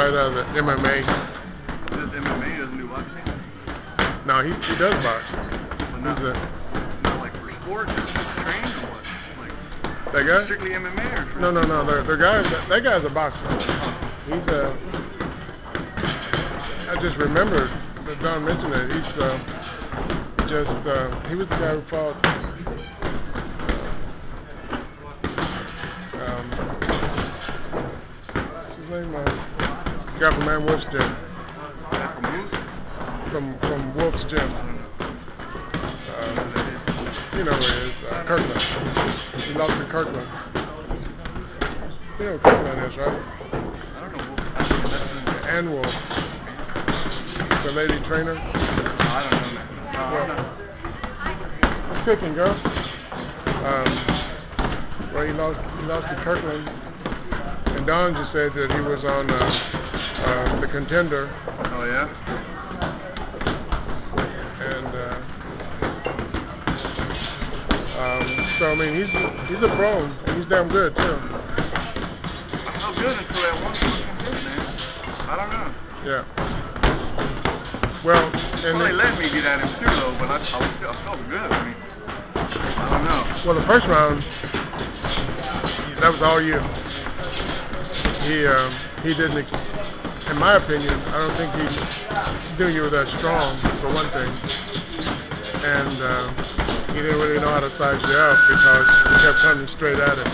right out of the MMA. Does MMA, doesn't do boxing? No, he does box. But not like for sport, just train or what? Like that guy? Strictly MMA or for No. That guy's a boxer. He's I just remembered that Don mentioned it. He's he was the guy who fought. What's his name? The guy from Man Wolf's Gym. From Wolf's Gym. You know where he is. Kirkland. He lost to Kirkland. You know who Kirkland is, right? I don't know. And Wolf. The lady trainer. I don't know, man. It's cooking, girl. Well, he lost to Kirkland. And Don just said that he was on the Contender. Oh, yeah? And so I mean he's a pro and he's damn good too. I felt good until that one fucking hit, man. I don't know. Yeah. Well, and they let me get at him too, though. But I felt good. I mean, I don't know. Well, the first round, that was all you. He didn't. In my opinion, I don't think he knew you were that strong for one thing, and he didn't really know how to size you up because he kept coming straight at it.